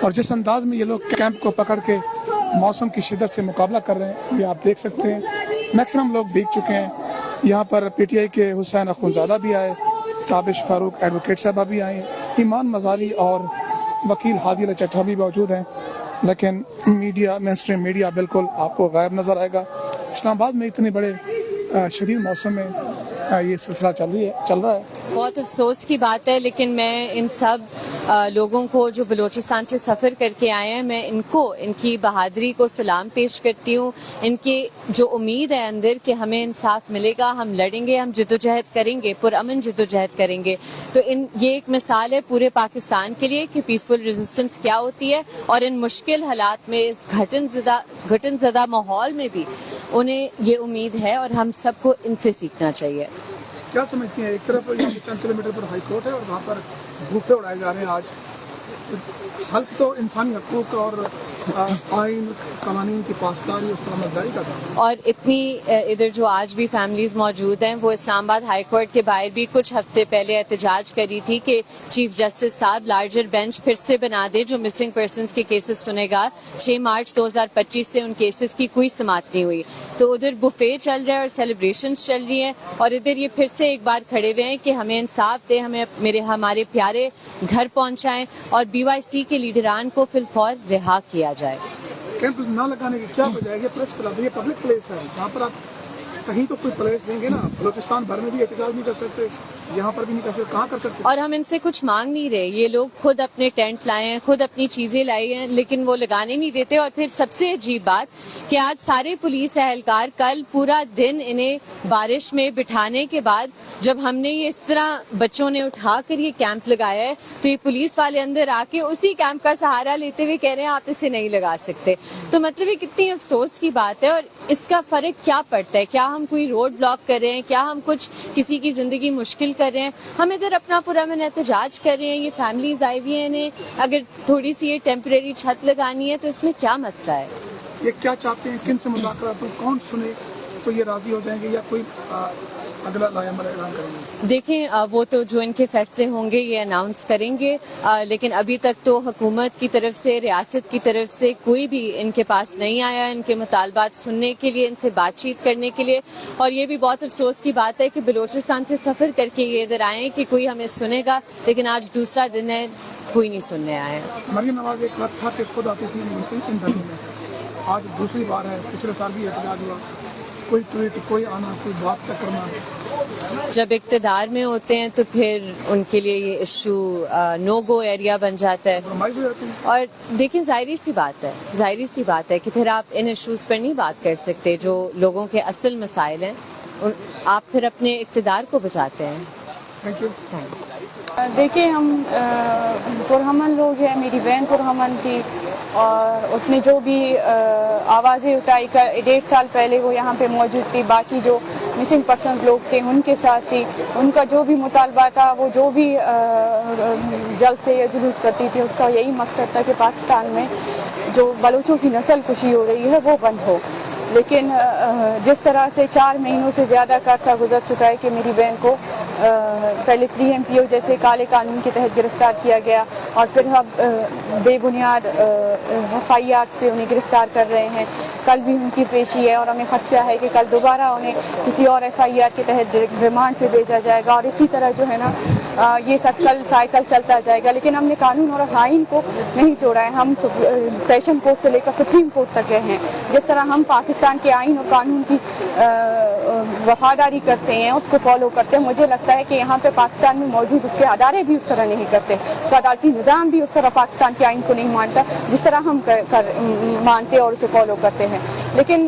اور جس انداز میں یہ لوگ کیمپ کو پکڑ کے موسم کی شدت سے مقابلہ کر رہے ہیں یہ آپ دیکھ سکتے ہیں. میکسیمم لوگ بھیگ چکے ہیں. یہاں پر پی ٹی آئی کے حسین اخونزادہ بھی آئے, تابش فاروق ایڈوکیٹ صاحبہ بھی آئے ہیں, ایمان مزاری اور وکیل ہادی علی چٹھا بھی موجود ہیں. لیکن میڈیا, مین اسٹریم میڈیا بالکل آپ کو غائب نظر آئے گا. اسلام آباد میں اتنے بڑے شدید موسم میں یہ سلسلہ چل رہا ہے. بہت افسوس کی بات ہے, لیکن میں ان سب لوگوں کو جو بلوچستان سے سفر کر کے آئے ہیں, میں ان کی بہادری کو سلام پیش کرتی ہوں. ان کی جو امید ہے اندر کہ ہمیں انصاف ملے گا, ہم لڑیں گے, ہم جدوجہد کریں گے, پرامن جدوجہد کریں گے. تو یہ ایک مثال ہے پورے پاکستان کے لیے کہ پیسفل ریزسٹنس کیا ہوتی ہے, اور ان مشکل حالات میں, اس گھٹن زدہ ماحول میں بھی انہیں یہ امید ہے, اور ہم سب کو ان سے سیکھنا چاہیے. کیا سمجھتی ہیں, ایک طرف چند کلومیٹر پر ہائی کورٹ ہے اور وہاں پر بوفے اڑائے جا رہے ہیں, آج حلف تو انسانی حقوق اور آئین قوانین کی پاسداری اور سلامتداری کا تھا, اور اتنی ادھر جو آج بھی فیملیز موجود ہیں وہ اسلام آباد ہائی کورٹ کے باہر بھی کچھ ہفتے پہلے احتجاج کری تھی کہ چیف جسٹس صاحب لارجر بینچ پھر سے بنا دے جو مسنگ پرسنز کے کیسز سنے گا. 6 مارچ 2025 سے ان کیسز کی کوئی سماعت نہیں ہوئی. تو ادھر بفے چل رہا ہے اور سیلیبریشنز چل رہی ہیں, اور ادھر یہ پھر سے ایک بار کھڑے ہوئے ہیں کہ ہمیں انصاف دے, ہمارے پیارے گھر پہنچائیں, اور BYC کے لیڈران کو فی الفور رہا کیا جائے. کیمپ نہ لگانے کی کیا وجہ ہے؟ یہ پریس کلب ہے, یہ پبلک پلیس ہے, جہاں پر آپ کہیں تو کوئی پلیس دیں گے نا. بلوچستان بھر میں بھی احتجاج نہیں کر سکتے, یہاں پر بھی نہیں کر سکتے, کہاں کر سکتے؟ اور ہم ان سے کچھ مانگ نہیں رہے, یہ لوگ خود اپنے ٹینٹ لائے ہیں, خود اپنی چیزیں لائی ہیں, لیکن وہ لگانے نہیں دیتے. اور پھر سب سے عجیب بات کہ آج سارے پولیس اہلکار کل پورا دن انہیں بارش میں بٹھانے کے بعد جب ہم نے یہ اس طرح بچوں نے اٹھا کر یہ کیمپ لگایا ہے, تو یہ پولیس والے اندر آ کے اسی کیمپ کا سہارا لیتے ہوئے کہہ رہے ہیں آپ اسے نہیں لگا سکتے. تو مطلب یہ کتنی افسوس کی بات ہے. اور اس کا فرق کیا پڑتا ہے؟ کیا ہم کوئی روڈ بلاک کر رہے ہیں؟ کیا ہم کچھ کسی کی زندگی مشکل کر رہے ہیں؟ ہم ادھر اپنا پرامن احتجاج کر رہے ہیں, یہ فیملیز آئی ہوئی ہیں, انہیں اگر تھوڑی سی یہ ٹیمپریری چھت لگانی ہے تو اس میں کیا مسئلہ ہے؟ یہ کیا چاہتے ہیں, کن سے مذاکرات ہوں, کون سنے تو یہ راضی ہو جائیں گے یا کوئی اگلا لائحہ اعلان کریں گے؟ دیکھیں, وہ تو جو ان کے فیصلے ہوں گے یہ اناؤنس کریں گے, لیکن ابھی تک تو حکومت کی طرف سے, ریاست کی طرف سے کوئی بھی ان کے پاس نہیں آیا ان کے مطالبات سننے کے لیے, ان سے بات چیت کرنے کے لیے. اور یہ بھی بہت افسوس کی بات ہے کہ بلوچستان سے سفر کر کے یہ ادھر آئے کہ کوئی ہمیں سنے گا, لیکن آج دوسرا دن ہے, کوئی نہیں سننے آیا. مریم نواز ایک وقت تھا کہ خود آتی تھی ان دنوں میں, آج دوسری بار ہے, پچھلے سال بھی احتجاج ہوا, کوئی ٹویٹ, کوئی آنا, کوئی بات تک کرنا. جب اقتدار میں ہوتے ہیں تو پھر ان کے لیے یہ ایشو نو گو ایریا بن جاتا ہے. اور دیکھیں, ظاہری سی بات ہے کہ پھر آپ ان ایشوز پر نہیں بات کر سکتے جو لوگوں کے اصل مسائل ہیں, آپ پھر اپنے اقتدار کو بچاتے ہیں. Thank you. دیکھیں, ہم پرامن لوگ ہیں, میری بہن پرامن تھی, اور اس نے جو بھی آوازیں اٹھائی 1.5 سال پہلے وہ یہاں پہ موجود تھی, باقی جو مسنگ پرسنز لوگ تھے ان کے ساتھ تھی, ان کا جو بھی مطالبہ تھا, وہ جو بھی جلسے یا جلوس کرتی تھی, اس کا یہی مقصد تھا کہ پاکستان میں جو بلوچوں کی نسل کشی ہو رہی ہے وہ بند ہو. لیکن جس طرح سے 4 مہینوں سے زیادہ کا عرصہ گزر چکا ہے کہ میری بہن کو پہلے 3 MPO جیسے کالے قانون کے تحت گرفتار کیا گیا, اور پھر اب بے بنیاد FIRs پہ انہیں گرفتار کر رہے ہیں. کل بھی ان کی پیشی ہے, اور ہمیں خدشہ ہے کہ کل دوبارہ انہیں کسی اور FIR کے تحت ریمانڈ پہ بھیجا جائے گا, اور اسی طرح جو ہے نا یہ سائیکل چلتا جائے گا. لیکن ہم نے قانون اور آئین کو نہیں چھوڑا ہے, ہم سیشن کورٹ سے لے کر سپریم کورٹ تک گئے ہیں. جس طرح ہم پاکستان کے آئین اور قانون کی وفاداری کرتے ہیں, اس کو فالو کرتے ہیں, مجھے لگتا ہے کہ یہاں پہ پاکستان میں موجود اس کے ادارے بھی اس طرح نہیں کرتے, اس کا عدالتی نظام بھی اس طرح پاکستان کے آئین کو نہیں مانتا جس طرح ہم مانتے اور اسے فالو کرتے ہیں. لیکن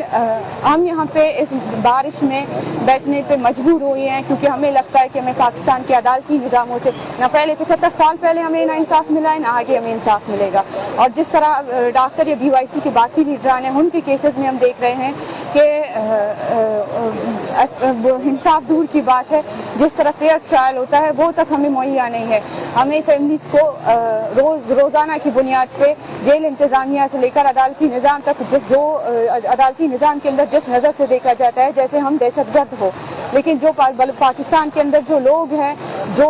ہم یہاں پہ اس بارش میں بیٹھنے پہ مجبور ہوئے ہیں, کیونکہ ہمیں لگتا ہے کہ ہمیں پاکستان کے عدالتی نظاموں سے نہ پہلے 75 سال پہلے ہمیں نہ انصاف ملا ہے, نہ آگے ہمیں انصاف ملے گا. اور جس طرح ڈاکٹر یا BYC کے باقی لیڈران ہیں, ان کے کیسز میں ہم دیکھ رہے ہیں کہ انصاف دور کی بات ہے, جس طرح فیئر ٹرائل ہوتا ہے وہ تک ہمیں مہیا نہیں ہے. ہمیں فیملیز کو روزانہ کی بنیاد پہ جیل انتظامیہ سے لے کر عدالتی نظام تک جو عدالتی نظام کے اندر جس نظر سے دیکھا جاتا ہے جیسے ہم دہشت گرد ہو, لیکن جو پاکستان کے اندر جو لوگ ہیں جو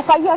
FIR